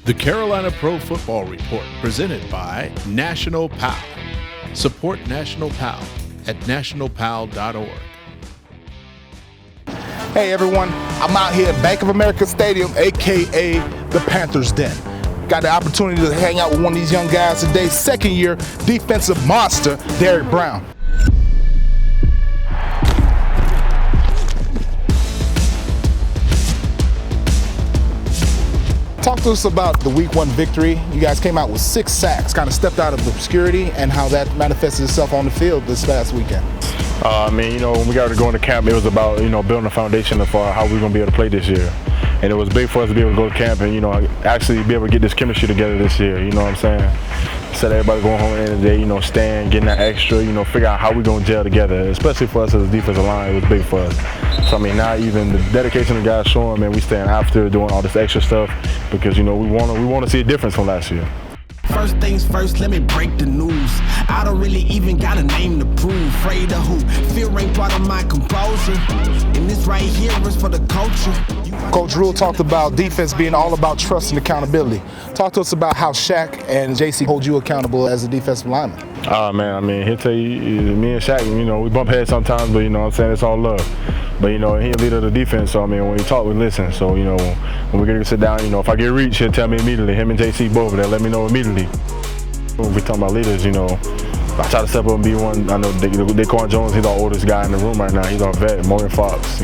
The Carolina Pro Football Report, presented by National PAL. Support National PAL at nationalpal.org. Hey everyone, I'm out here at Bank of America Stadium, aka the Panthers Den. Got the opportunity to hang out with one of these young guys today, second year defensive monster, Derrick Brown. Talk to us about the week 1 victory. You guys came out with 6 sacks, kind of stepped out of obscurity, and how that manifested itself on the field this past weekend. When we got to go into camp, it was about, building a foundation for how we're going to be able to play this year. And it was big for us to be able to go to camp and, actually be able to get this chemistry together this year, you know what I'm saying? Instead of everybody going home at the end of the day, staying, getting that extra, figure out how we're going to gel together, especially for us as a defensive line, it was big for us. So, now even the dedication the guys showing, man, we staying after doing all this extra stuff because, we want to see a difference from last year. First things first, let me break the news. I don't really even got a name to prove. Afraid of who? Fear ain't part of my composure. And this right here is for the culture. Coach Rule talked about defense being all about trust and accountability. Talk to us about how Shaq and JC hold you accountable as a defensive lineman. He'll tell you, me and Shaq, we bump heads sometimes, but it's all love. But, he's a leader of the defense, so, when we talk, we listen. So, when we get to sit down, if I get reached, he'll tell me immediately. Him and JC both, they'll let me know immediately. When we talking about leaders, I try to step up and be one. I know Daquan Jones, he's our oldest guy in the room right now. He's our vet. Morgan Fox,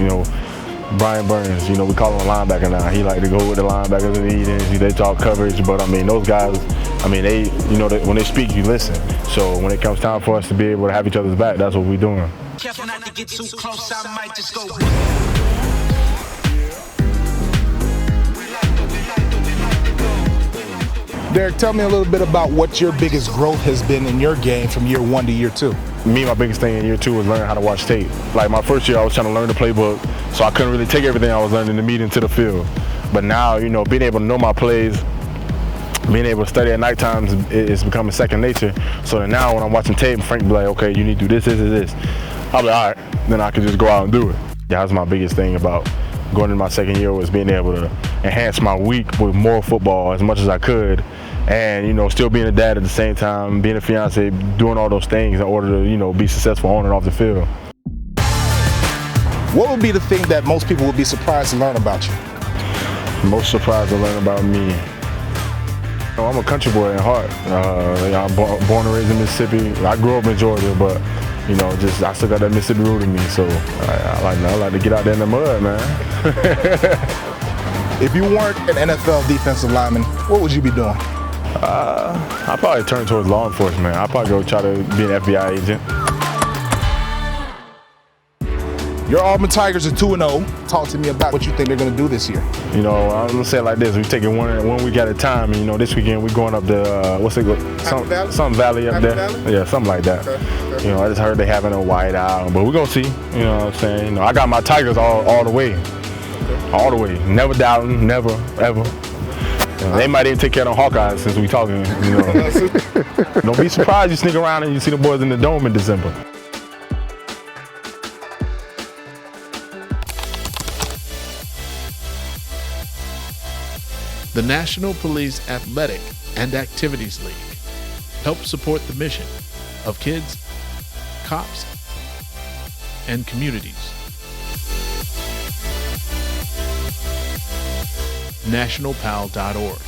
Brian Burns, we call him a linebacker now. He like to go with the linebackers and eat. They talk coverage, but those guys, they, when they speak, you listen. So when it comes time for us to be able to have each other's back, that's what we're doing. Careful not to get too close, I might just go. Derrick, tell me a little bit about what your biggest growth has been in your game from year 1 to year 2. My biggest thing in year 2 was learning how to watch tape. Like my first year, I was trying to learn the playbook, so I couldn't really take everything I was learning to meet into the field. But now, being able to know my plays, being able to study at night times is becoming second nature. So that now when I'm watching tape, Frank be like, okay, you need to do this. I'll be like, all right, then I can just go out and do it. That was my biggest thing about going into my second year, was being able to enhance my week with more football as much as I could. And, still being a dad at the same time, being a fiance, doing all those things in order to, be successful on and off the field. What would be the thing that most people would be surprised to learn about you? Most surprised to learn about me? I'm a country boy at heart. I'm born and raised in Mississippi. I grew up in Georgia, but, I still got that Mississippi root in me. So I like to get out there in the mud, man. If you weren't an NFL defensive lineman, what would you be doing? I'd probably turn towards law enforcement. I'd probably go try to be an FBI agent. Your Auburn Tigers are 2-0. Talk to me about what you think they're going to do this year. I'm going to say it like this. We're taking one week at a time. This weekend we're going up to, some valley up there. Valley? Yeah, something like that. Okay. I just heard they having a white out, but we're going to see. You know what I'm saying? I got my Tigers all the way. Okay. All the way. Never doubting, never, ever. They might even take care of them Hawkeyes since we talking. Don't be surprised you sneak around and you see the boys in the dome in December. The National Police Athletic and Activities League helps support the mission of kids, cops, and communities. nationalpal.org